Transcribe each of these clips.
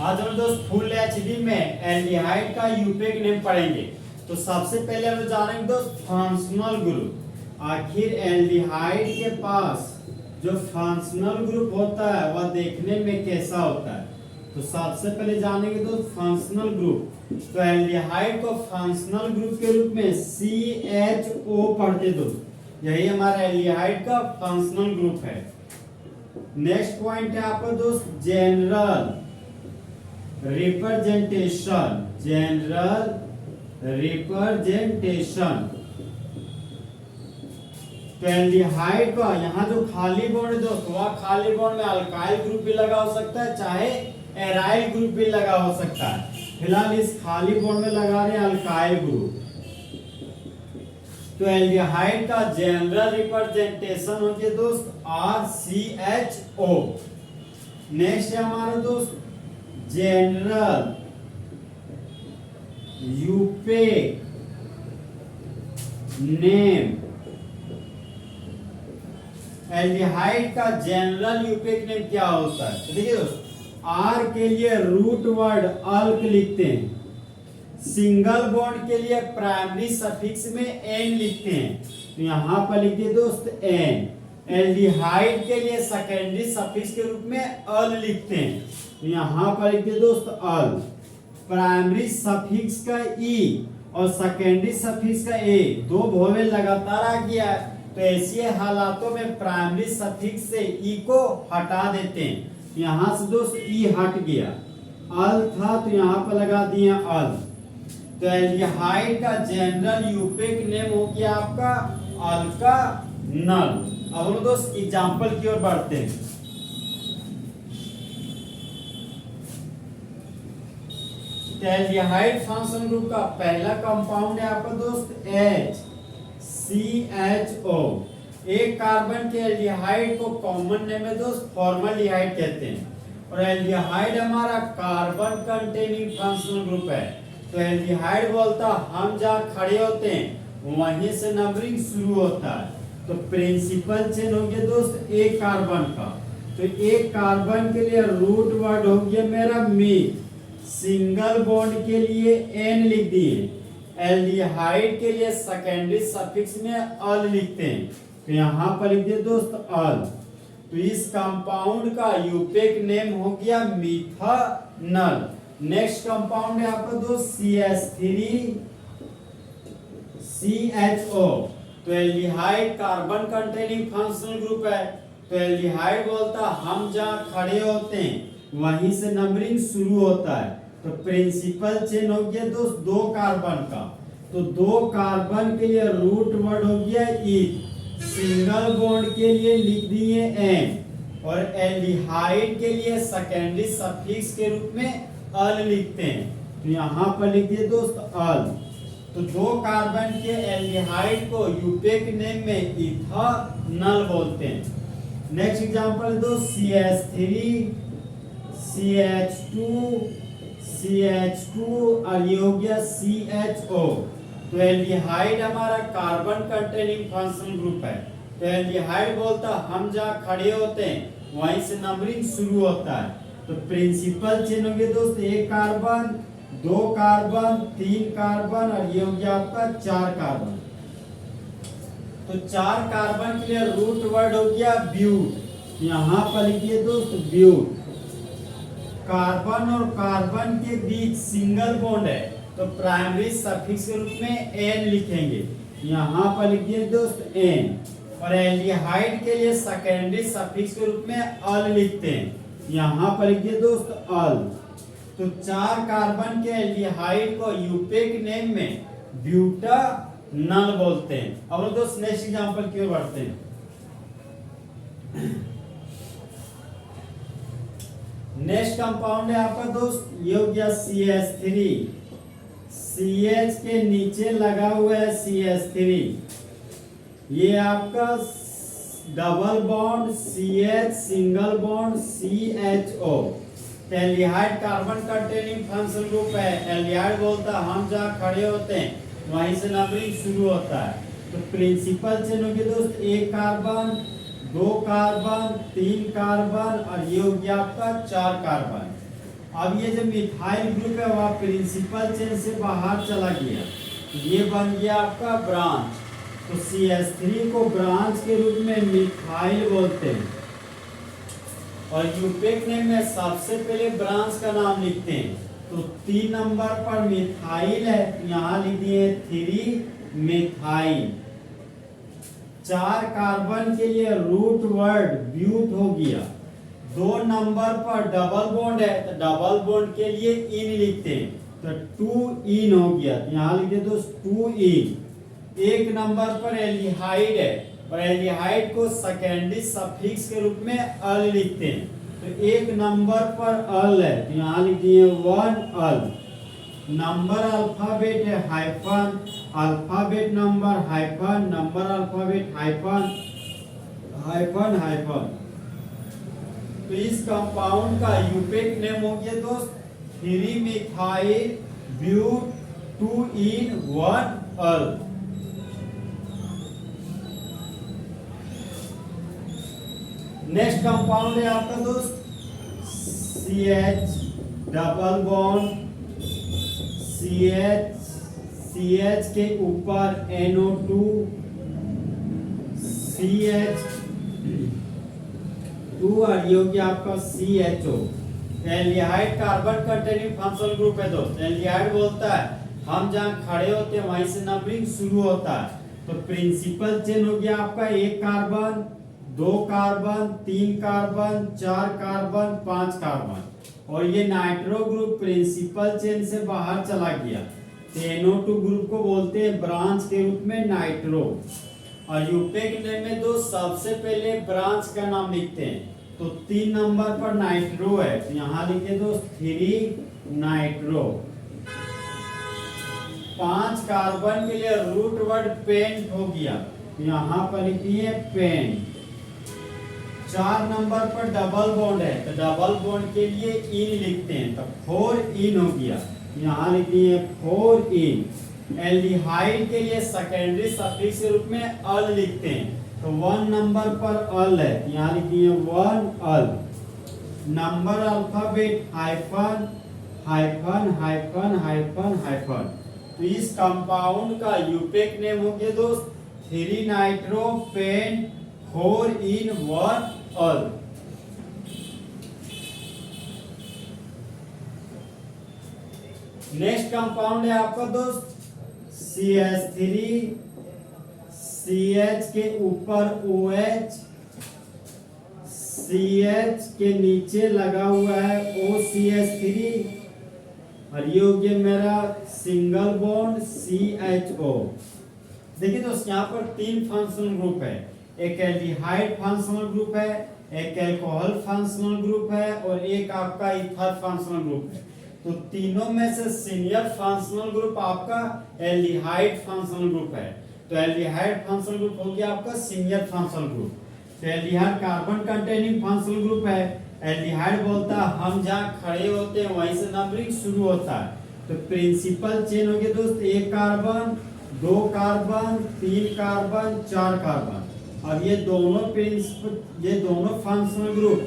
आज हम दोस्त फुल एचडी में एल्डिहाइड का यूपेक नेम पढ़ेंगे। तो सबसे पहले हम जानेंगे दोस्त फंक्शनल ग्रुप। आखिर एल्डिहाइड के पास जो फंक्शनल ग्रुप होता है वह देखने में कैसा होता है। तो सबसे पहले जानेंगे दोस्त फंक्शनल ग्रुप। तो एल्डिहाइड को फंक्शनल ग्रुप के रूप में CHO पढ़ते दोस्त। यही हमारा एल्डिहाइड का फंक्शनल ग्रुप है। नेक्स्ट पॉइंट है आपका दोस्त जनरल रिप्रेजेंटेशन। जनरल रिप्रेजेंटेशन तो एल्डिहाइड का यहाँ जो खाली बॉन्ड है दोस्त वह खाली बॉन्ड में अल्काइल ग्रुप भी लगा हो सकता है चाहे एराइल ग्रुप भी लगा हो सकता है। फिलहाल इस खाली बॉन्ड में लगा रहे हैं अल्काइल ग्रुप। तो एल्डिहाइड का जनरल रिप्रेजेंटेशन होती है दोस्त RCHO। नेक्स्ट है हमारा दोस्त जनरल यूपेक नेम। एल्डिहाइड का जनरल यूपेक नेम क्या होता है? तो देखिए दोस्त, आर के लिए रूट वर्ड अल्क लिखते हैं, सिंगल बॉन्ड के लिए प्राइमरी सफिक्स में एन लिखते हैं। तो यहां पर लिखिए दोस्त एन। एल्डिहाइड के लिए सेकेंडरी सफिक्स के रूप में अल लिखते हैं। तो यहां पर लिखिए दोस्त अल। प्राइमरी सफिक्स का ई और सेकेंडरी सफिक्स का ए, दो वोवेल लगातार आ गया है तो ऐसे हालातों में प्राइमरी सफिक्स से ई को हटा देते हैं। यहां से दोस्त ई हट गया, अल था तो यहां पर लगा दिया अल। तो एल्डिहाइड का जनरल यूपेक नेम हो गया आपका अल्कानल। अब हम दोस्त एग्जांपल की ओर बढ़ते हैं। एल्डिहाइड फंक्शन ग्रुप का पहला कंपाउंड है आपका दोस्त HCHO। एक कार्बन के एल्डिहाइड को कॉमन नेम है दोस्त फॉर्मल्डिहाइड कहते हैं। और एल्डिहाइड हमारा कार्बन कंटेनिंग फंक्शनल ग्रुप है। तो एल्डिहाइड बोलता हम जहाँ खड़े होते हैं वहीं से नंबरिंग शुरू होता है। तो प्रिंसिपल चेन हो गया दोस्त एक कार्बन का। तो एक कार्बन के लिए रूट वर्ड हो गया मेरा मी। सिंगल बॉन्ड के लिए एन लिख दिए। एल्डिहाइड के लिए सेकेंडरी सफिक्स में अल लिखते हैं। तो यहाँ पर लिख दिए दोस्त अल। तो इस कंपाउंड का यूपेक नेम हो गया मिथानल। नेक्स्ट कंपाउंड है आपका दोस्त CH3CHO। तो aldehyde carbon containing functional group है। तो एल्डिहाइड बोलता हम जहाँ खड़े होते हैं वहीं से नंबरिंग शुरू होता है। तो प्रिंसिपल चेन हो गया दोस्त दो कार्बन का। तो दो कार्बन के लिए रूट वर्ड हो गया ईथ। सिंगल बॉन्ड के लिए लिख दिए एन। और एल्डिहाइड के लिए सेकेंडरी सफिक्स के रूप में अल लिखते हैं। तो यहाँ पर लिख दिए दोस्त अल। तो दो कार्बन के एल्डिहाइड को यूपेक नेम में इथानल बोलते हैं। नेक्स्ट एग्जांपल दोस्त CH2 और ये हो गया CHO। तो एल्डिहाइड हमारा कार्बन कंटेनिंग फंक्शनल ग्रुप है। तो एल्डिहाइड बोलता हम जहाँ खड़े होते हैं वहीं से नंबरिंग शुरू होता है। तो प्रिंसिपल चेन हो गया दोस्त एक कार्बन, दो कार्बन, तीन कार्बन और ये हो गया आपका चार कार्बन। तो चार कार्बन के लिए रूट वर्ड हो गया ब्यूट। यहाँ पर लिखिए दोस्त ब्यूट। कार्बन और कार्बन के बीच सिंगल बॉन्ड है तो प्राइमरी सफिक्स के रूप में एन लिखेंगे। यहाँ पर लिखिए दोस्त एन। और एल्डिहाइड के लिए सेकेंडरी सफिक्स के रूप में अल लिखते हैं। यहाँ पर लिखिए दोस्त अल। तो चार कार्बन के एल्डिहाइड को यूपेक नेम में ब्यूटानल बोलते हैं। अब दोस्त नेक्स्ट एग्जांपल की ओर बढ़ते हैं। नेक्स्ट कंपाउंड है आपका दोस्त ये हो गया CH3। CH के नीचे लगा हुआ है CH3। ये आपका double bond CH, single bond CHO। Aldehyde carbon containing functional group है। एल्डिहाइड बोलता हम जहाँ खड़े होते हैं वहीं से नंबरिंग शुरू होता है। तो प्रिंसिपल चेन होगी दोस्त एक कार्बन, दो कार्बन, तीन कार्बन और ये हो गया आपका चार कार्बन। अब ये जो मिथाइल ग्रुप है वह प्रिंसिपल चेन से बाहर चला गया, ये बन गया आपका ब्रांच। तो CH3 को ब्रांच के रूप में मिथाइल बोलते हैं। और यूपेक नेम में सबसे पहले ब्रांच का नाम लिखते हैं। तो 3 नंबर पर मिथाइल है, यहाँ लिख दिए 3 मिथाइल। 4 कार्बन के लिए रूट वर्ड ब्यूट हो गया। 2 नंबर पर डबल बॉन्ड है, तो डबल बॉन्ड के लिए इन लिखते हैं, तो 2 इन हो गया, तो यहाँ लिख दे दोस्त 2 इन। 1 नंबर पर एल्डिहाइड है, और एल्डिहाइड को सेकेंडरी सफिक्स के रूप में अल लिखते हैं। तो 1 नंबर पर अल है, तो यहाँ लिख दिए 1 अल। नंबर अल्फाबेट है hyphen, alphabet number hyphen, number alphabet hyphen, hyphen hyphen. तो इस कंपाउंड का यूपेक नेम हो गया दोस्त 3 methyl but 2 en 1 al. Next compound है आपका दोस्त CH डबल बॉन्ड, CH के ऊपर NO2, CH2 और ये हो गया आपका CHO। Aldehyde carbon containing functional group है दोस्त। एल्डिहाइड बोलता है हम जहाँ खड़े होते हैं वहीं से नंबरिंग शुरू होता है। तो प्रिंसिपल चेन हो गया आपका 1 carbon, 2 carbon, 3 carbon, 4 carbon, 5 carbon. और ये नाइट्रो ग्रुप प्रिंसिपल चेन से बाहर चला गया, तो NO2 ग्रुप को बोलते हैं ब्रांच के रूप में नाइट्रो। और यूपेक नेम में दो सबसे पहले ब्रांच का नाम लिखते हैं। तो 3 नंबर पर नाइट्रो है, तो यहाँ लिखे दोस्त 3 नाइट्रो। 5 कार्बन के लिए रूट वर्ड पेंट हो गया, तो यहाँ पर लिखिए पेंट। 4 नंबर पर डबल बॉन्ड है, तो डबल बॉन्ड के लिए इन लिखते हैं, तो 4 इन हो गया, यहाँ लिखिए 4 इन। एल्डिहाइड के लिए सेकेंडरी सफिक्स के रूप में अल लिखते हैं, तो 1 नंबर पर अल है, यहाँ लिखिए 1 अल। Number alphabet hyphen hyphen hyphen hyphen hyphen. तो इस कंपाउंड का यूपेक नेम हो गया दोस्त 3 नाइट्रो पेंट 4 इन 1 अल। नेक्स्ट कंपाउंड है आपका दोस्त CH3, CH के ऊपर OH, CH के नीचे लगा हुआ है OCH3, और ये हो गया मेरा सिंगल बॉन्ड CHO। देखिए दोस्त यहाँ पर 3 फंक्शनल ग्रुप है, एक एल्डिहाइड फंक्शनल ग्रुप है, एक अल्कोहल फंक्शनल ग्रुप है, और एक आपका ईथर फंक्शनल ग्रुप है। तो तीनों में से सीनियर फंक्शनल ग्रुप आपका एल्डिहाइड फंक्शनल ग्रुप है। तो एल्डिहाइड फंक्शनल ग्रुप हो गया आपका सीनियर फंक्शनल ग्रुप। तो aldehyde carbon containing functional group है। एल्डिहाइड बोलता है हम जहाँ खड़े होते हैं वहीं से नंबरिंग शुरू होता है। तो प्रिंसिपल चेन हो गया दोस्त 1 कार्बन, 2 कार्बन, 3 कार्बन, 4 कार्बन। अब ये दोनों फंक्शनल ग्रुप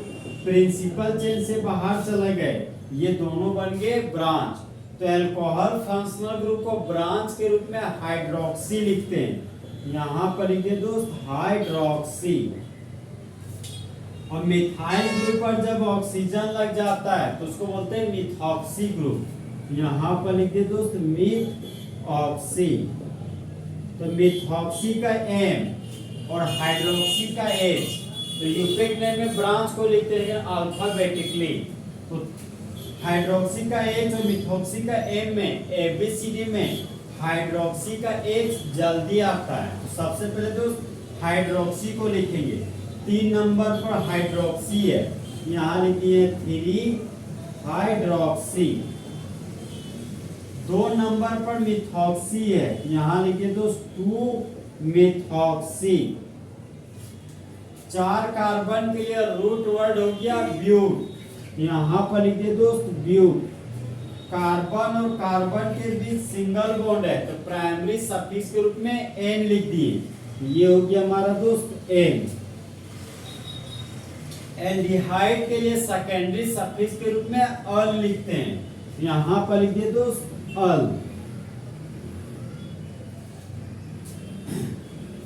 प्रिंसिपल चेन से बाहर चले गए, ये दोनों बन गए ब्रांच। तो अल्कोहल फंक्शनल ग्रुप को ब्रांच के रूप में हाइड्रोक्सी लिखते हैं, यहाँ पर लिखिए दोस्त हाइड्रोक्सी। और मिथाइल ग्रुप पर जब ऑक्सीजन लग जाता है तो उसको बोलते हैं मिथॉक्सी ग्रुप, यहाँ पर लिखिए दोस्त मिथऑक्सी। तो मिथॉक्सी का M और हाइड्रोक्सी का H। तो यूपेक नेम में ब्रांच को लिखते हैं अल्फाबेटिकली। तो हाइड्रोक्सी का H और मिथॉक्सी का M में ABCD में हाइड्रोक्सी का H जल्दी आता है। तो सबसे पहले दोस्त हाइड्रोक्सी को लिखेंगे, 3 नंबर पर हाइड्रोक्सी है, यहाँ लिखिए 3 हाइड्रोक्सी। 2 नंबर पर मिथॉक्सी है, यहाँ लिखिए दोस्त 2 मिथॉक्सी। 4 कार्बन के लिए रूट वर्ड हो गया ब्यूट, यहाँ पर लिखिए दोस्त ब्यूट। कार्बन और कार्बन के बीच सिंगल बॉन्ड है, तो प्राइमरी सफिक्स के रूप में N लिख दिए, ये हो गया हमारा दोस्त N। एल्डिहाइड के लिए सेकेंडरी सफिक्स के रूप में अल लिखते हैं। यहां पर लिख दिए दोस्त अल।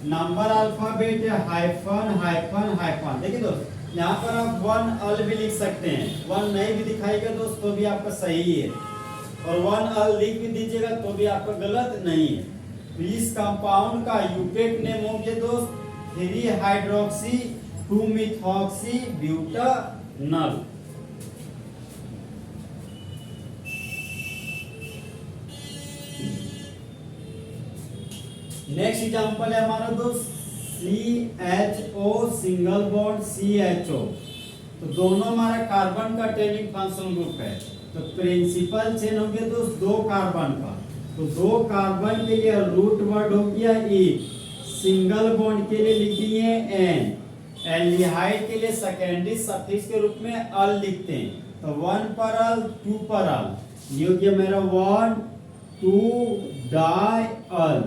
Number alphabet hyphen hyphen hyphen. देखिए दोस्त यहाँ पर आप वन अल भी लिख सकते हैं, वन नहीं भी दिखाएगा दोस्त तो भी आपका सही है, और वन अल लिख भी दीजिएगा तो भी आपका गलत नहीं है। तो इस कंपाउंड का यूपेक नेम हो गया दोस्त 3 hydroxy 2 methoxy butanal. Next example है हमारा दोस्त CHO सिंगल बॉन्ड CHO। तो दोनों हमारा कार्बन का टेनिंग फंक्शनल ग्रुप है। तो प्रिंसिपल चेन हो गया दोस्त 2 कार्बन का, तो 2 कार्बन के लिए रूट वर्ड हो गया एक, सिंगल बॉन्ड के लिए लिख दिए N, एल्डिहाइड के लिए सेकेंडरी सफिक्स के रूप में अल लिखते हैं। तो 1 पर अल 2 पर अल, ये हो गया मेरा 1 2 डाई अल।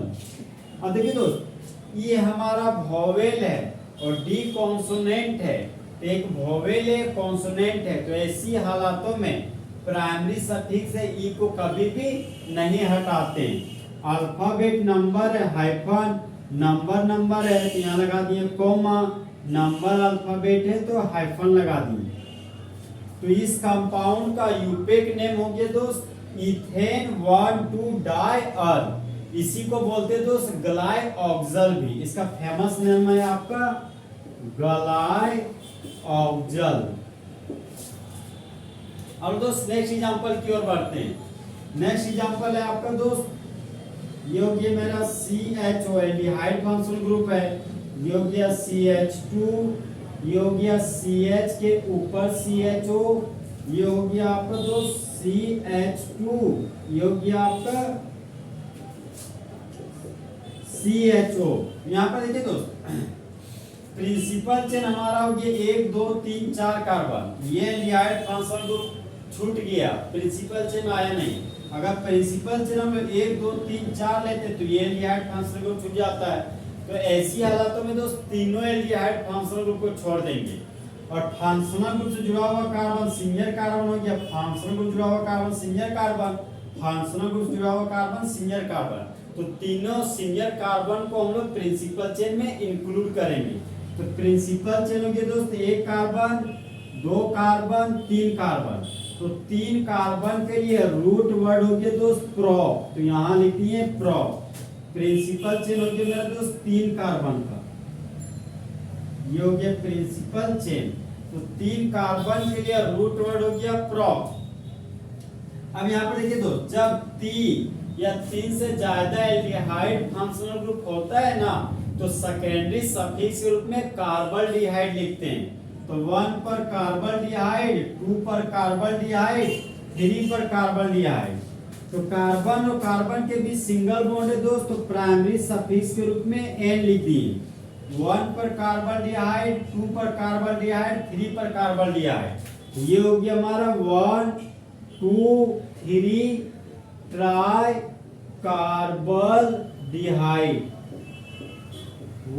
अब देखिए दोस्त ये हमारा वोवेल है और डी कॉन्सोनेंट है, तो एक वोवेल है कॉन्सोनेंट है, तो ऐसी हालातों में प्राइमरी सफिक्स है ई को कभी भी नहीं हटाते। अल्फाबेट नंबर है हाइफन, नंबर है तो यहाँ लगा दिए कोमा, नंबर अल्फाबेट है तो हाइफन लगा दिए। तो इस कंपाउंड का यूपेक नेम हो गया दोस्त इथेन 1,2 डाई अल। इसी को बोलते हैं दोस्त गलाय ऑक्जल भी, इसका फेमस नेम है आपका गलाय ऑक्जल। अब दोस्त नेक्स्ट एग्जांपल की ओर बढ़ते हैं। नेक्स्ट एग्जांपल है आपका दोस्त ये हो गया मेरा CHO एल्डिहाइड फंक्शनल ग्रुप है, ये हो गया CH2, ये हो गया CH के ऊपर CHO, ये हो गया आपका दोस्त CH2, ये हो गया आपका CHO। यहाँ पर देखिए दोस्त प्रिंसिपल चेन हमारा हो गया 1 2 3 4 कार्बन, ये एल्डिहाइड फंक्शनल ग्रुप छूट गया, प्रिंसिपल चेन आया नहीं। अगर प्रिंसिपल चेन हम 1 2 3 4 लेते तो ये एल्डिहाइड फंक्शनल ग्रुप छूट जाता है। तो ऐसी हालातों में दोस्त तीनों एल्डिहाइड फंक्शनल ग्रुप को छोड़ देंगे और फंक्शनल ग्रुप से जुड़ा हुआ कार्बन सिंगल कार्बन हो गया, फंक्शनल ग्रुप जुड़ा हुआ carbon single carbon, functional group जुड़ा हुआ कार्बन सिंगल कार्बन। तो तीनों सिंगल कार्बन को हम लोग प्रिंसिपल चेन में इंक्लूड करेंगे। तो प्रिंसिपल चेन हो गया दोस्त 1 कार्बन 2 कार्बन 3 कार्बन, तो 3 कार्बन के लिए रूट वर्ड हो गया दोस्त प्रोप, तो यहाँ लिख दिए प्रोप। प्रिंसिपल चेन हो गया मेरा दोस्त 3 कार्बन का, ये हो गया प्रिंसिपल चेन, तो 3 कार्बन के लिए रूट वर्ड हो गया प्रोप। अब यहाँ पर देखिए दोस्त जब 3 या 3 से ज्यादा एल्डिहाइड फंक्शनल ग्रुप होता है ना तो सेकेंडरी सफिक्स के रूप में कार्बल्डिहाइड लिखते हैं। तो 1 पर कार्बल्डिहाइड, 2 पर कार्बल्डिहाइड, 3 पर कार्बल्डिहाइड। तो कार्बन और कार्बन के बीच सिंगल बॉन्ड है दोस्त, तो प्राइमरी सफिक्स के रूप में N लिख दिए। 1 पर कार्बल्डिहाइड, 2 पर कार्बल्डिहाइड, 3 पर कार्बल्डिहाइड। ये हो गया हमारा 1 2 3 ट्राई कार्बल्डिहाइड,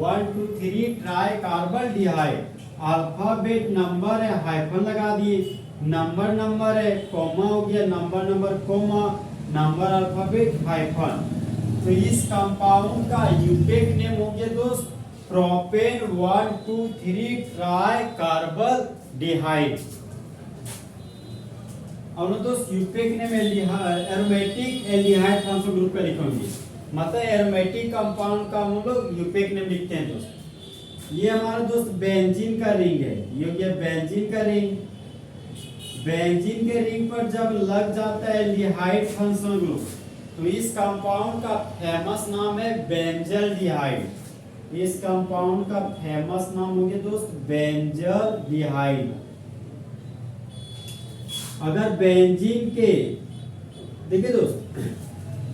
1 2 3 ट्राई कार्बल्डिहाइड। अल्फाबेट नंबर है हाइफन लगा दिए, नंबर है कॉमा हो गया, number comma, number alphabet hyphen. तो इस कंपाउंड का यूपेक नेम हो गया दोस्त प्रोपेन 1 2 3 ट्राई कार्बल्डिहाइड। अब दोस्त IUPAC name aromatic aldehyde functional group का लिखेंगे, मतलब एरोमेटिक कंपाउंड का हम लोग यूपेक नेम लिखते हैं दोस्त। ये हमारा दोस्त बेंजीन का रिंग है, ये हो गया बेंजीन का रिंग। बेंजीन के रिंग पर जब लग जाता है एल्डिहाइड फंक्शनल ग्रुप तो इस कंपाउंड का फेमस नाम है बेंजल्डिहाइड। इस कंपाउंड का फेमस नाम हो गया दोस्त बेंजल्डिहाइड। अगर बेंजीन के देखिए दोस्त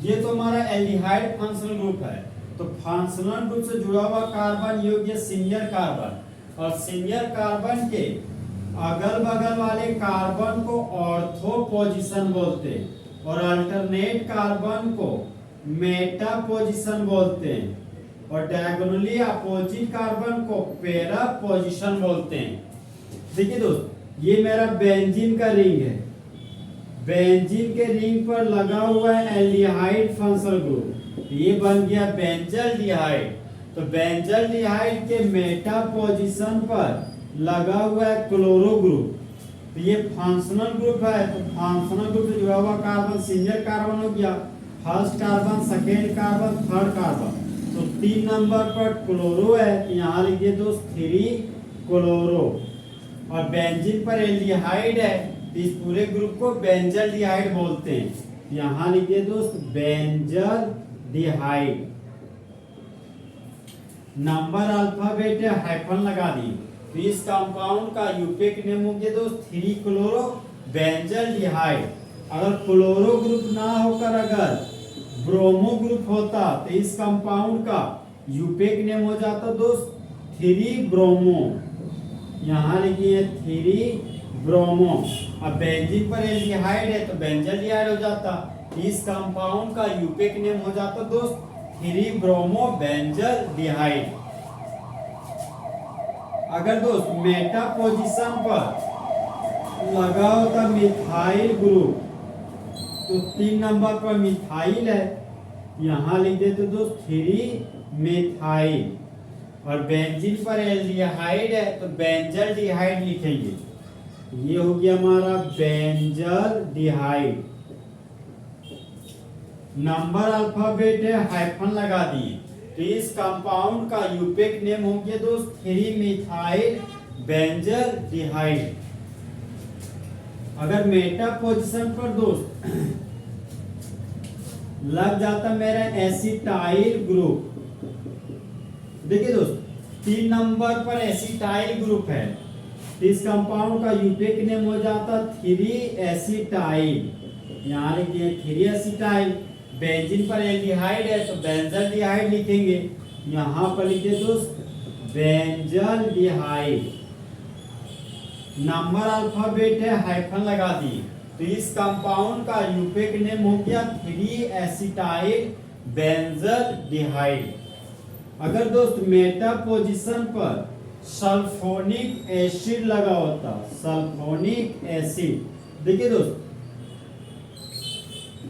ये तो हमारा एल्डिहाइड फंक्शनल ग्रुप है, तो फंक्शनल ग्रुप से जुड़ा हुआ कार्बन योग्य सिंगल कार्बन, और सिंगल कार्बन के अगल बगल वाले कार्बन को ऑर्थो पोजीशन बोलते हैं और अल्टरनेट कार्बन को मेटा पोजीशन बोलते हैं, और डायगोनली अपोजिट कार्बन को पैरा पोजीशन बोलते हैं। देखिए दोस्त, ये मेरा बेंजीन का रिंग है। बेंजीन के रिंग पर लगा हुआ है एल्डिहाइड फंक्शनल ग्रुप, ये बन गया बेंजल्डिहाइड। तो बेंजल्डिहाइड के मेटा पोजीशन पर लगा हुआ है क्लोरो ग्रुप, तो ये फंक्शनल ग्रुप है। तो फंक्शनल ग्रुप से जुड़ा हुआ कार्बन सिंगल कार्बन हो गया, first carbon, second carbon, third carbon. तो 3 नंबर पर क्लोरो है, तो यहाँ लिखिए दोस्त 3 क्लोरो। और बेंजीन पर एल्डिहाइड है, तो इस पूरे ग्रुप को बेंजल्डिहाइड बोलते हैं। यहाँ लिखिए दोस्त बेंजल्डिहाइड। नंबर अल्फाबेट है, हाइफन लगा दिए। तो इस कंपाउंड का यूपेक नेम हो गया दोस्त 3 क्लोरो बेंजल्डिहाइड। अगर क्लोरो ग्रुप ना होकर अगर ब्रोमो ग्रुप होता तो इस कंपाउंड का यूपेक नेम हो जाता दोस्त 3 ब्रोमो। यहाँ लिखिए 3 ब्रोमो। अब बेंजीन पर एल्डिहाइड है तो बेंजल्डिहाइड हो जाता। इस कंपाउंड का यूपेक नेम हो जाता दोस्त 3 ब्रोमो बेंजल्डिहाइड। अगर दोस्त मेटा पोजीशन पर लगा होता मिथाइल ग्रुप, तो 3 नंबर पर मिथाइल है, यहाँ लिख देते दोस्त 3 मिथाइल। और बेंजीन पर एल्डिहाइड है तो बेंजल्डिहाइड लिखेंगे। ये हो गया हमारा बेंजल्डिहाइड। नंबर अल्फाबेट है, हाइफन लगा दिए। तो इस कंपाउंड का यूपेक नेम हो गया दोस्त 3 मिथाइल बेंजल्डिहाइड। अगर मेटा पोजीशन पर दोस्त लग जाता मेरा एसिटाइल ग्रुप, देखिए दोस्त 3 नंबर पर एसिटाइल ग्रुप है, तो इस कंपाउंड का यूपेक नेम हो जाता 3 एसिटाइल। यहाँ लिखिए 3 एसिटाइल। बेंजीन पर एल्डिहाइड है तो बेंजल्डिहाइड लिखेंगे। यहाँ पर लिखिए दोस्त बेंजल्डिहाइड। नंबर अल्फाबेट है, हाइफन लगा दिए। तो इस कंपाउंड का यूपेक नेम हो गया 3 एसिटाइल बेंजल्डिहाइड। अगर दोस्त मेटा पोजीशन पर सल्फोनिक एसिड लगा होता, सल्फोनिक एसिड, देखिए दोस्त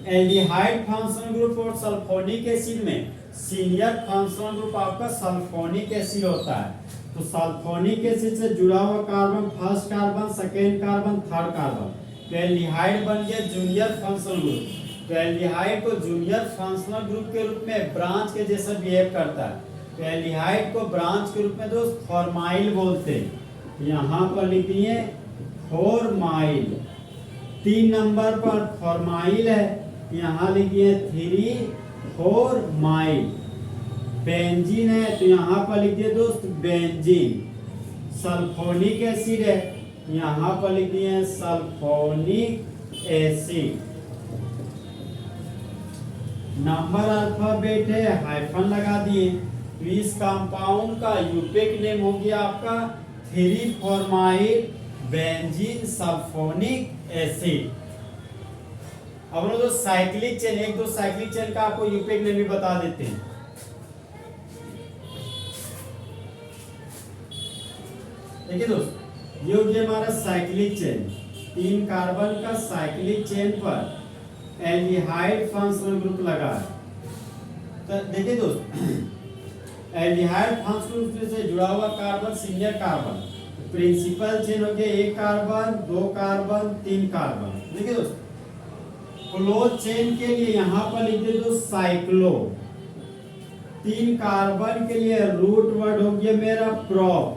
एल्डिहाइड फंक्शनल ग्रुप और सल्फोनिक एसिड में सीनियर फंक्शनल ग्रुप आपका सल्फोनिक एसिड होता है। तो सल्फोनिक एसिड से जुड़ा हुआ carbon, first carbon, second carbon, third carbon, तो एल्डिहाइड बन गया जूनियर फंक्शनल ग्रुप। तो एल्डिहाइड को जूनियर फंक्शनल ग्रुप के रूप में ब्रांच के जैसा बिहेव करता है। तो एल्डिहाइड को ब्रांच के रूप में दोस्त फॉर्माइल बोलते हैं। यहाँ पर लिख दिए फॉर्माइल। 3 नंबर पर फॉर्माइल है, यहाँ लिखिए 3 फॉर्माइल। बेंजीन है तो यहाँ पर लिखिए दोस्त बेंजीन। सल्फोनिक एसिड है, यहाँ पर लिखिए सल्फोनिक एसिड। नंबर अल्फाबेट है, हाइफन लगा दिए। तो इस कंपाउंड का यूपेक नेम हो गया आपका 3 फॉर्माइल बेंजीन सल्फोनिक एसिड। अब हम लोग साइक्लिक चेन, 1-2 साइक्लिक चेन का आपको यूपेक नेम भी बता देते हैं। देखिए दोस्त, ये हो गया हमारा साइक्लिक चेन। 3 कार्बन का साइक्लिक चेन पर एल्डिहाइड फंक्शनल ग्रुप लगा है। तो देखिए दोस्त एल्डिहाइड फंक्शनल ग्रुप से जुड़ा हुआ carbon single carbon, principal chain हो गया 1 कार्बन, 2 कार्बन, 3 कार्बन। देखिए दोस्त क्लोज चेन के लिए यहाँ पर लिख दे दो साइक्लो। 3 कार्बन के लिए रूट वर्ड हो गया मेरा प्रोप।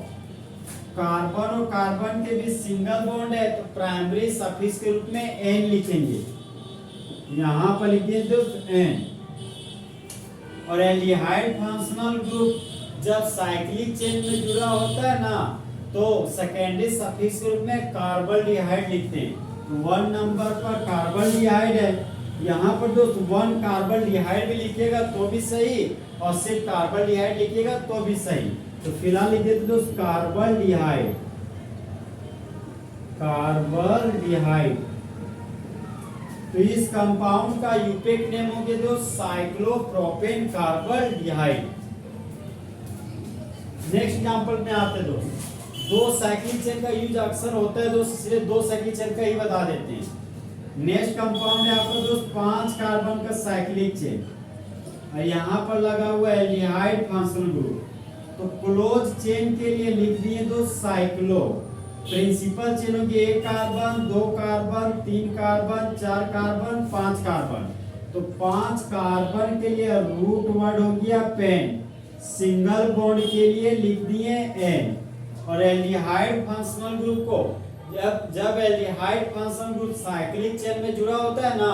कार्बन और कार्बन के बीच सिंगल बॉन्ड है तो प्राइमरी सफिक्स के रूप में एन लिखेंगे। यहाँ पर लिखिए दोस्त एन। और एल्डिहाइड फंक्शनल ग्रुप जब साइक्लिक चेन में जुड़ा होता है ना, तो सेकेंडरी सफिक्स के रूप में कार्बोल्डिहाइड लिखते हैं। तो 1 नंबर पर कार्बोल्डिहाइड है, यहाँ पर दोस्त 1 कार्बोल्डिहाइड भी लिखिएगा तो भी सही, और सिर्फ कार्बोल्डिहाइड लिखिएगा तो भी सही। तो फिलहाल लिख देते दोस्त कार्बोल्डिहाइड। कार्बोल्डिहाइड। तो इस कंपाउंड का यूपेक नेम हो गया दोस्त साइक्लोप्रोपेन कार्बोल्डिहाइड। नेक्स्ट एग्जांपल में आते दोस्त, दो साइक्लिक चेन का यूज अक्सर होता है दोस्त, इसलिए दो साइक्लिक चेन का ही बता देते हैं। नेक्स्ट कंपाउंड है आपका दोस्त 5 कार्बन का साइक्लिक चेन, और यहाँ पर लगा हुआ है एल्डिहाइड फंक्शनल ग्रुप। तो क्लोज चेन के लिए लिख दिए दोस्त साइक्लो। प्रिंसिपल चेनों की 1 carbon, 2 carbon, 3 carbon, 4 carbon, 5 carbon. तो 5 कार्बन के लिए रूट वर्ड हो गया पेन। सिंगल बॉन्ड के लिए लिख दिए एन। और एल्डिहाइड फंक्शनल ग्रुप को जब aldehyde functional group cyclic chain में जुड़ा होता है ना,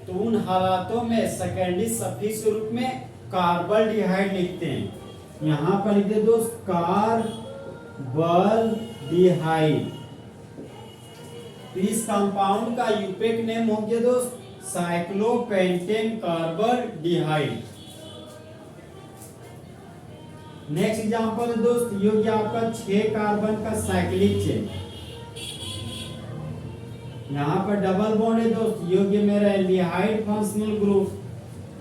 तो उन हालातों में सेकेंडरी सफिक्स के रूप में कार्बल्डिहाइड लिखते हैं। यहाँ पर लिखते दोस्त कार्बल्डिहाइड। तो इस कंपाउंड का यूपेक नेम हो गया दोस्त साइक्लोपेंटेन कार्बल्डिहाइड। नेक्स्ट एग्जांपल है दोस्त, ये हो गया आपका 6 कार्बन का साइक्लिक चेन। यहाँ पर डबल बॉन्ड है दोस्त, ये हो गया मेरा एल्डिहाइड फंक्शनल ग्रुप,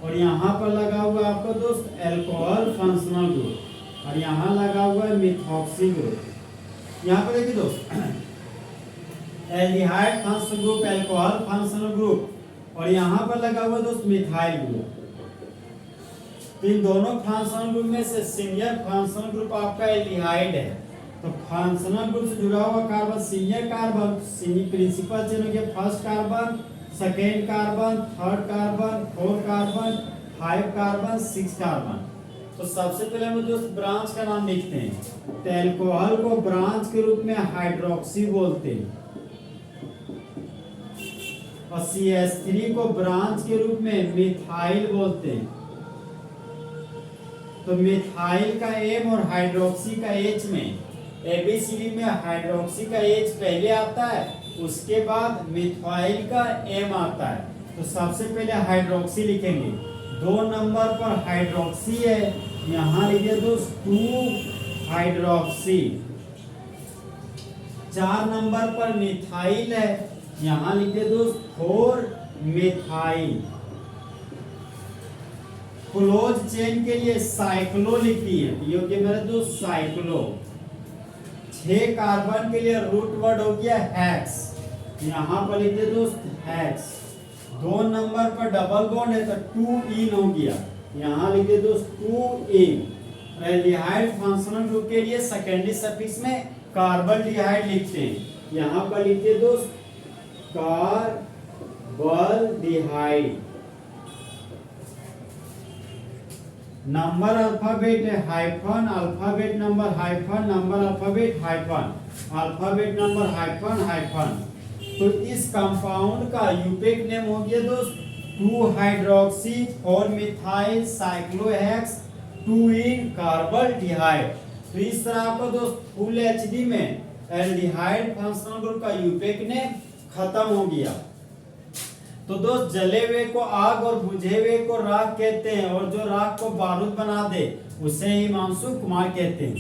और यहाँ पर लगा हुआ आपका दोस्त एल्कोहल फंक्शनल ग्रुप, और यहाँ लगा हुआ है मिथॉक्सी ग्रुप। यहाँ पर देखिए दोस्त aldehyde functional group, alcohol functional group, और यहाँ पर लगा हुआ दोस्त मिथाइल ग्रुप। तो इन दोनों फंक्शनल ग्रुप में से सीनियर फंक्शनल ग्रुप आपका एल्डिहाइड है। तो फंक्शनल ग्रुप से जुड़ा हुआ carbon senior carbon, principal chain हो गया first carbon, second carbon, third carbon, fourth carbon, 5 carbon, 6 carbon. तो सबसे पहले हम दोस्त ब्रांच का नाम लिखते हैं। तो एल्कोहल को ब्रांच के रूप में हाइड्रोक्सी बोलते हैं, और CH3 को ब्रांच के रूप में मिथाइल बोलते हैं। तो मिथाइल का एम और हाइड्रोक्सी का एच में ABCD में हाइड्रोक्सी का एच पहले आता है, उसके बाद मिथाइल का एम आता है। तो सबसे पहले हाइड्रोक्सी लिखेंगे। 2 नंबर पर हाइड्रोक्सी है, यहाँ लिखिए दोस्त 2 हाइड्रोक्सी। 4 नंबर पर मिथाइल है, यहाँ लिखिए दोस्त 4 मिथाइल। क्लोज चेन के लिए साइक्लो लिखती है, ये हो गया मेरा दोस्त साइक्लो। 6 कार्बन के लिए रूट वर्ड हो गया हेक्स, यहाँ पर लिखते दोस्त हेक्स। 2 नंबर पर डबल बॉन्ड है तो 2 इन हो गया, यहाँ लिखते दोस्त 2 इन। एल्डिहाइड फंक्शनल ग्रुप के लिए सेकेंडरी सफिक्स में कार्बल्डिहाइड लिखते हैं, यहाँ पर लिखते दोस्त कार्बल्डिहाइड। नंबर अल्फाबेट है hyphen, alphabet number hyphen, number alphabet hyphen, alphabet number hyphen hyphen. तो इस कंपाउंड का यूपेक नेम हो गया दोस्त 2 हाइड्रोक्सी 4 मिथाइल साइक्लोहेक्स 2 इन कार्बल्डिहाइड। तो इस तरह आपको दोस्त फुल एचडी में एल्डिहाइड फंक्शनल ग्रुप का यूपेक नेम खत्म हो गया। तो दोस्त जले हुए को आग और बुझे हुए को राख कहते हैं, और जो राख को बारूद बना दे उसे हिमांशु कुमार कहते हैं।